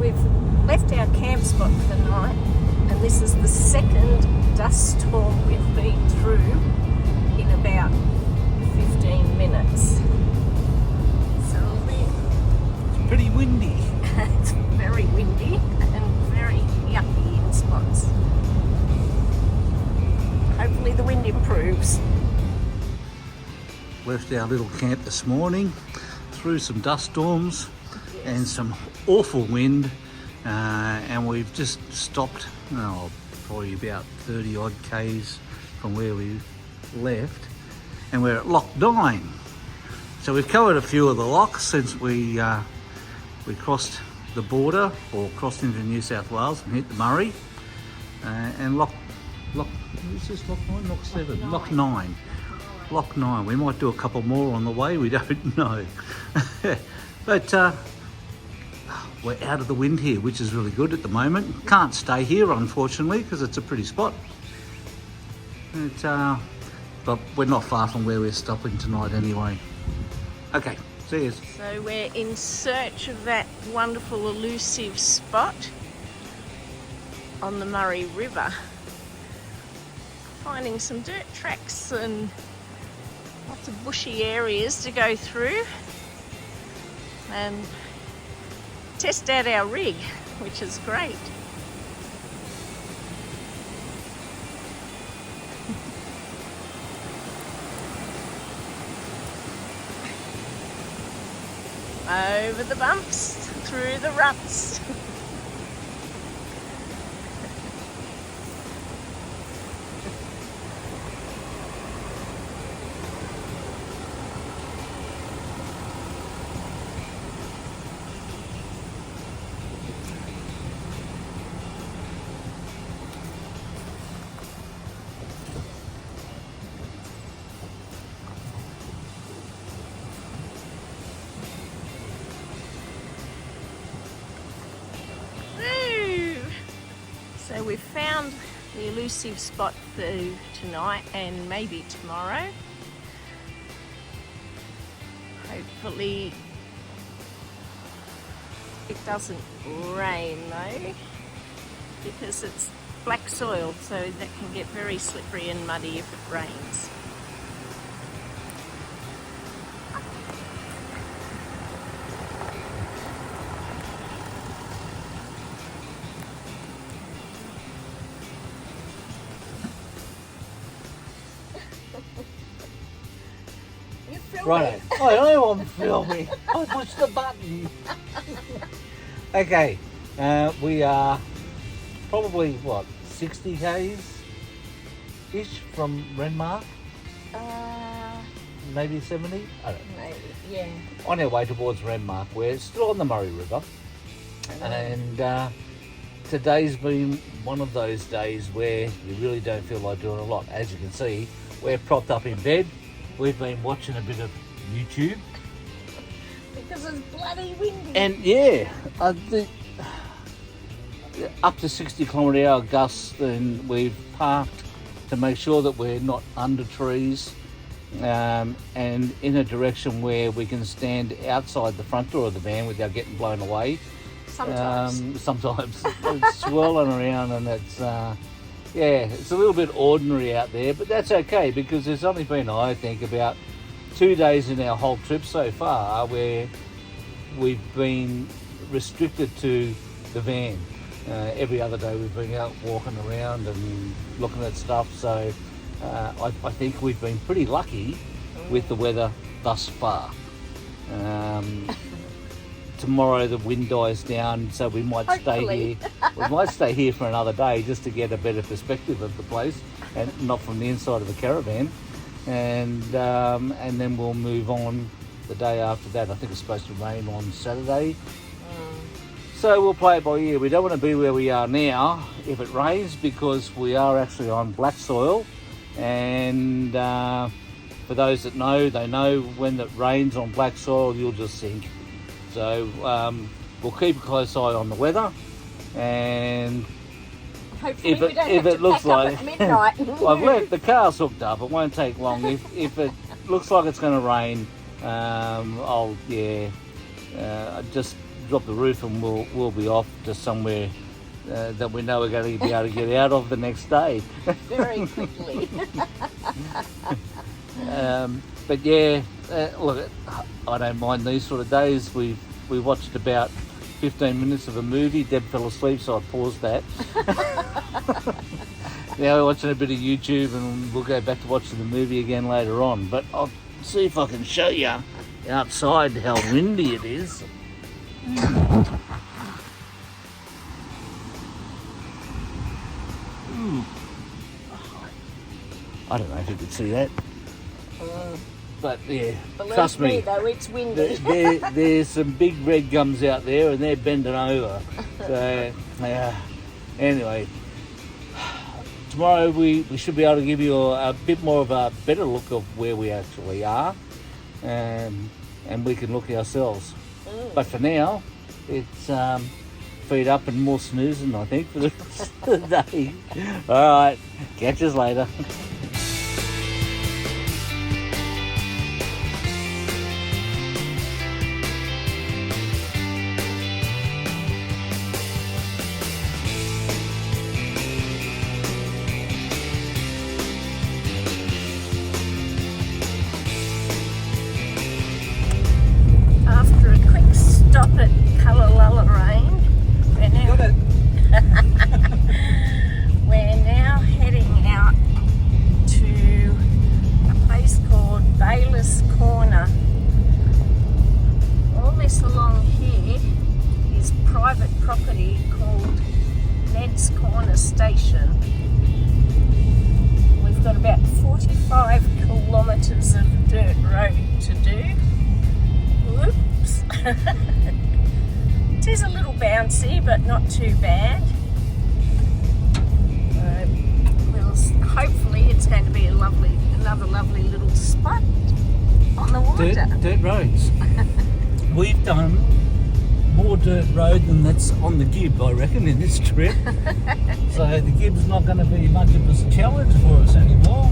we've left our camp spot for the night, and this is the second dust storm we've been through in about 15 minutes. So It's pretty windy. it's very windy and very yucky in spots. Hopefully the wind improves. Left our little camp this morning through some dust storms and some awful wind, and we've just stopped probably about 30 odd k's from where we left, and we're at Loch 9. So we've covered a few of the locks since we crossed the border, or crossed into New South Wales and hit the Murray, and Loch is this Loch 9? Loch 7? Loch 9. Loch 9. We might do a couple more on the way, we don't know. But we're out of the wind here, which is really good at the moment. Can't stay here, unfortunately, because it's a pretty spot. But we're not far from where we're stopping tonight anyway. Okay, see you. So we're in search of that wonderful elusive spot on the Murray River. Finding some dirt tracks and lots of bushy areas to go through and test out our rig, which is great. Over the bumps, through the ruts. So we've found the elusive spot for tonight and maybe tomorrow. Hopefully it doesn't rain though, because it's black soil, so that can get very slippery and muddy if it rains. Right, I know I'm filming. I pushed the button. Okay, we are probably, 60 k's ish from Renmark? Maybe 70? I don't know. Maybe, yeah. On our way towards Renmark. We're still on the Murray River. And today's been one of those days where you really don't feel like doing a lot. As you can see, we're propped up in bed. We've been watching a bit of YouTube. Because it's bloody windy. And yeah, up to 60 km/h gusts, and we've parked to make sure that we're not under trees, and in a direction where we can stand outside the front door of the van without getting blown away. Sometimes. Sometimes it's swirling around, and it's it's a little bit ordinary out there, but that's okay, because there's only been, I think, about 2 days in our whole trip so far where we've been restricted to the van. Every other day we've been out walking around and looking at stuff, so I think we've been pretty lucky with the weather thus far. Tomorrow the wind dies down, so we might stay here. We might stay here for another day just to get a better perspective of the place, and not from the inside of the caravan. And then we'll move on the day after that. I think it's supposed to rain on Saturday. So we'll play it by ear. We don't want to be where we are now if it rains, because we are actually on black soil. And for those that know, they know when it rains on black soil, you'll just sink. So we'll keep a close eye on the weather, and Hopefully if we don't have it to looks pack up like at midnight. I've left the car's hooked up. It won't take long. If it looks like it's going to rain, I'll just drop the roof and we'll be off to somewhere that we know we're going to be able to get out of the next day. Very quickly. But yeah, look, I don't mind these sort of days. We watched about 15 minutes of a movie. Deb fell asleep, so I paused that. Now we're watching a bit of YouTube, and we'll go back to watching the movie again later on. But I'll see if I can show you outside how windy it is. I don't know if you could see that. But yeah, trust me, though, it's windy. There's some big red gums out there and they're bending over. So anyway, tomorrow we should be able to give you a bit more of a better look of where we actually are, and we can look ourselves. But for now, it's feet up and more snoozing, I think, for the rest of the day. All right, catch us later. After a quick stop at Cullala Range, we're now heading out to a place called Bayless Corner. All this along here is private property called Ned's Corner Station. We've got about 45 kilometres of dirt road to do. Whoops. It is a little bouncy, but not too bad. Hopefully it's going to be another lovely little spot on the water. Dirt roads. We've done more dirt road than that's on the Gib, I reckon, in this trip. So the Gib's not going to be much of a challenge for us anymore.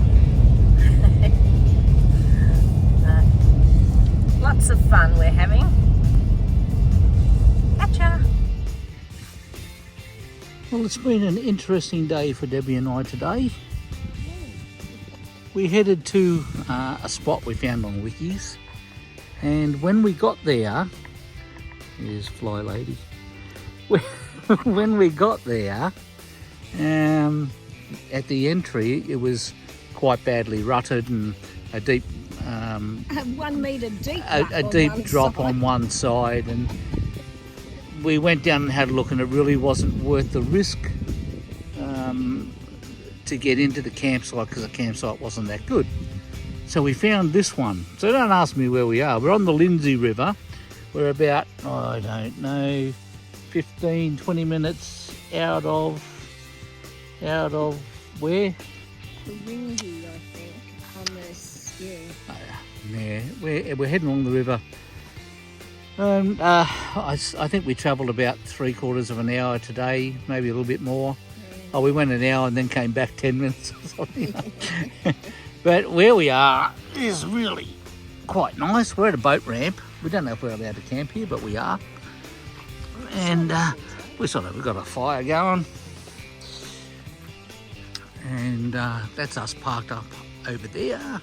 Lots of fun we're having. Gotcha. Well, it's been an interesting day for Debbie and I today. We headed to a spot we found on Wikis, and when we got there, here's Fly Lady. When we got there, at the entry, it was quite badly rutted and a deep 1 metre deep. A deep drop on one side, and we went down and had a look, and it really wasn't worth the risk to get into the campsite, because the campsite wasn't that good. So we found this one. So don't ask me where we are. We're on the Lindsay River. We're about, I don't know, 15, 20 minutes out of where? The Windy, I think, on this, yeah. Yeah, we're heading along the river. I think we travelled about 3/4 of an hour today, maybe a little bit more. Oh, we went an hour and then came back 10 minutes or something. But where we are is really quite nice. We're at a boat ramp. We don't know if we're allowed to camp here, but we are. And we've got a fire going. And that's us parked up over there.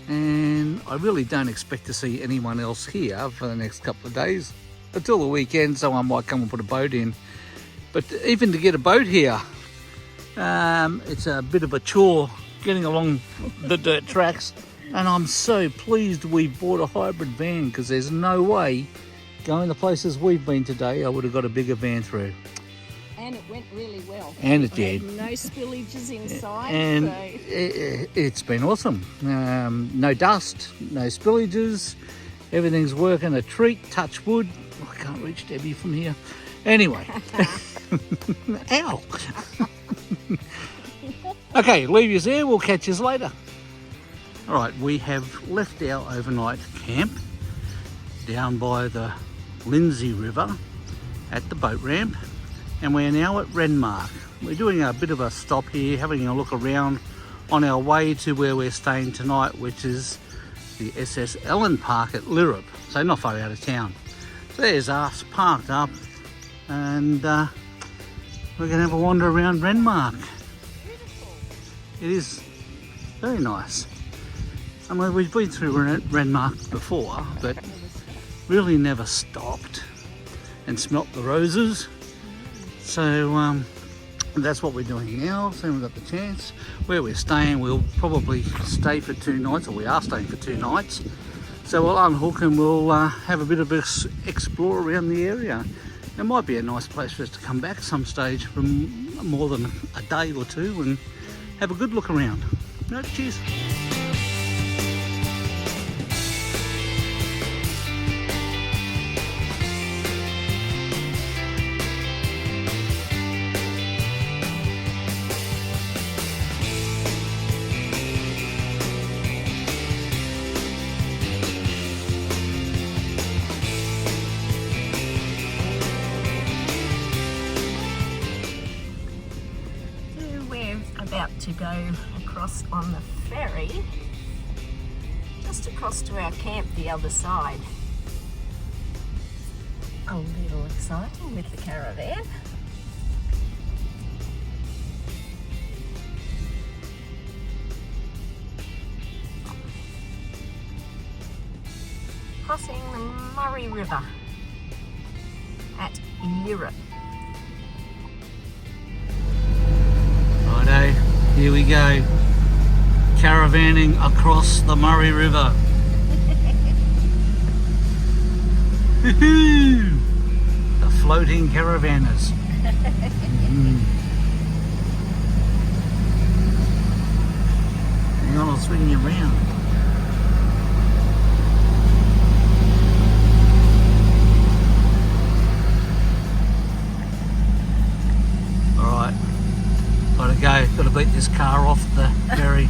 And I really don't expect to see anyone else here for the next couple of days until the weekend. Someone might come and put a boat in, but even to get a boat here, it's a bit of a chore getting along the dirt tracks. And I'm so pleased we bought a hybrid van, because there's no way going the places we've been today I would have got a bigger van through. And it went really well. And it did. No spillages inside. And so. it's been awesome. No dust, no spillages. Everything's working a treat, touch wood. Oh, I can't reach Debbie from here. Anyway. Ow. Okay, leave you there. We'll catch you later. All right, we have left our overnight camp down by the Lindsay River at the boat ramp, and we're now at Renmark. We're doing a bit of a stop here, having a look around on our way to where we're staying tonight, which is the SS Ellen Park at Lirrup, so not far out of town. there's us parked up, and we're going to have a wander around Renmark. It is very nice. I mean, we've been through Renmark before, but really never stopped and smelt the roses. So that's what we're doing now. So we've got the chance. Where we're staying, we'll probably stay for 2 nights, or we are staying for 2 nights. So we'll unhook and we'll have a bit of an explore around the area. It might be a nice place for us to come back some stage for more than a day or 2 and have a good look around. No, cheers. About to go across on the ferry, just across to our camp the other side. A little exciting with the caravan. Crossing the Murray River at Europe. Here we go, caravanning across the Murray River. The floating caravanners. Hang on, I'll swing you around. Alright. Gotta beat this car off the ferry.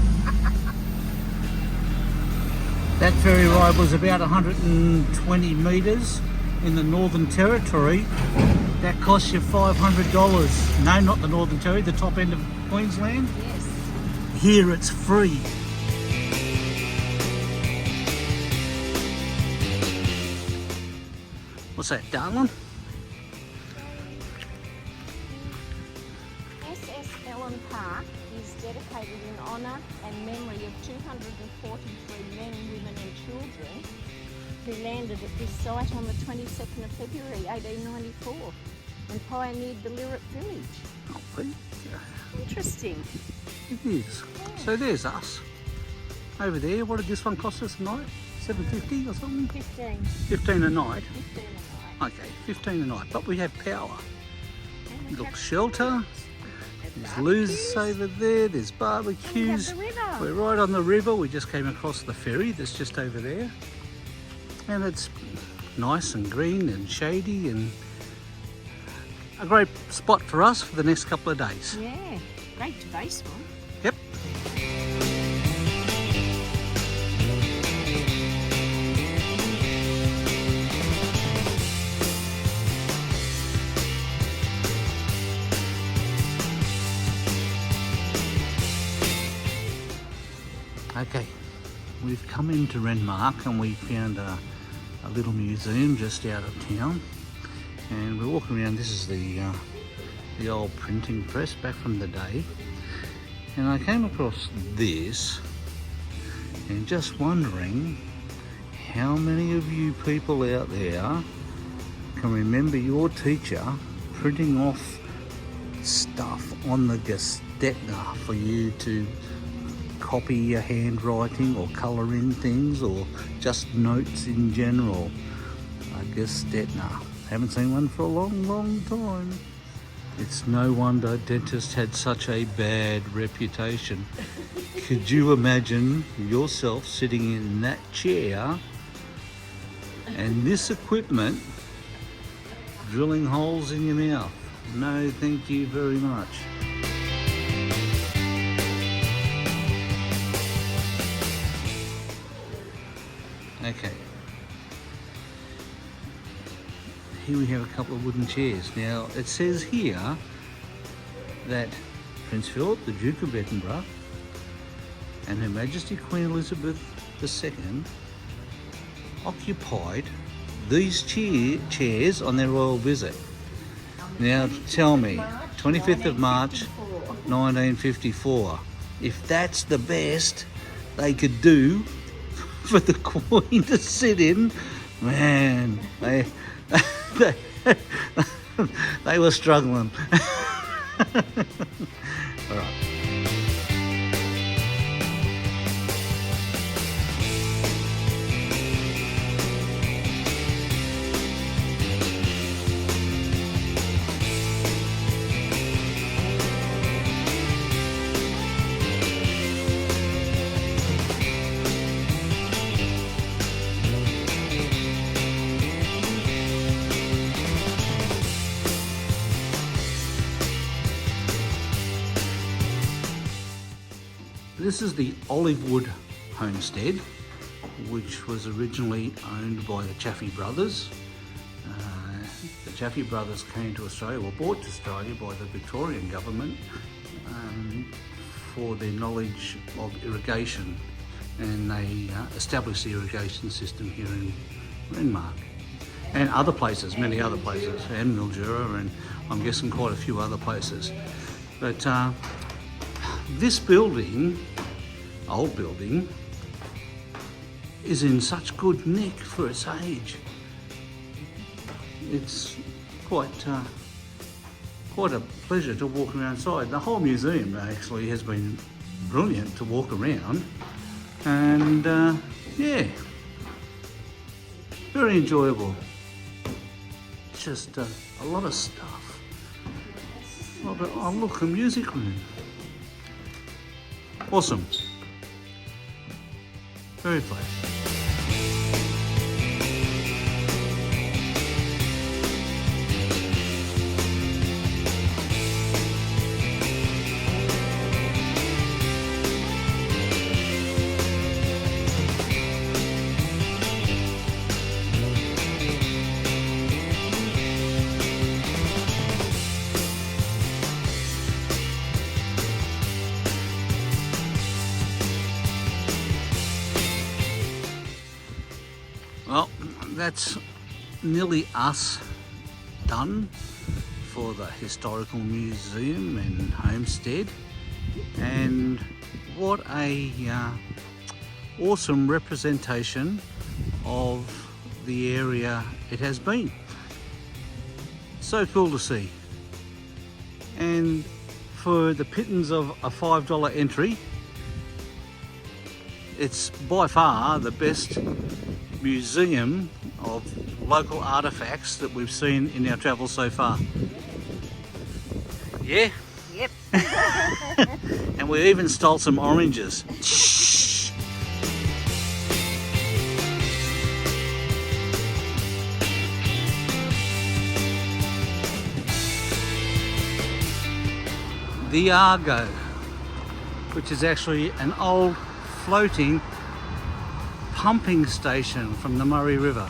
That ferry ride was about 120 metres in the Northern Territory. That costs you $500. No, not the Northern Territory, the top end of Queensland. Yes. Here it's free. What's that, darling? Park is dedicated in honour and memory of 243 men, women and children who landed at this site on the 22nd of February 1894 and pioneered the Lyrup village. Oh, interesting. It is. Yeah. So there's us. Over there, what did this one cost us a night? $7.50 or something? 15. 15 a night? 15 a night. Okay, 15 a night, but we have power. Look, shelter. There's loos over there, there's barbecues. We're right on the river. We just came across the ferry that's just over there. And it's nice and green and shady and a great spot for us for the next couple of days. Yeah, great to base one. Yep. Okay, we've come into Renmark and we found a little museum just out of town, and we're walking around. This is the old printing press back from the day, and I came across this and just wondering how many of you people out there can remember your teacher printing off stuff on the Gestetner for you to copy your handwriting or colour in things, or just notes in general. I guess Gestetner. Haven't seen one for a long time. It's no wonder dentists had such a bad reputation. Could you imagine yourself sitting in that chair and this equipment drilling holes in your mouth? No, thank you very much. Okay, here we have a couple of wooden chairs. Now it says here that Prince Philip, the Duke of Edinburgh, and Her Majesty Queen Elizabeth II occupied these chairs on their royal visit. Now tell me, 25th of March 1954, if that's the best they could do for the Queen to sit in, man, they were struggling. All right. This is the Olivewood homestead, which was originally owned by the Chaffey brothers. The Chaffey brothers came to Australia, or brought to Australia by the Victorian government for their knowledge of irrigation, and they established the irrigation system here in Renmark and other places, many other places, and Mildura, and I'm guessing quite a few other places. But this building, old building, is in such good nick for its age. It's quite a pleasure to walk around inside. The whole museum actually has been brilliant to walk around, and yeah, very enjoyable. Just a lot of stuff. Oh look, a music room. Awesome. Very pleasant. Well, that's nearly us done for the Historical Museum and Homestead, and what a awesome representation of the area it has been. So cool to see. And for the pittance of a $5 entry, it's by far the best museum of local artifacts that we've seen in our travels so far. Yeah? Yep. And we even stole some oranges. Shh. The Argo, which is actually an old floating pumping station from the Murray River.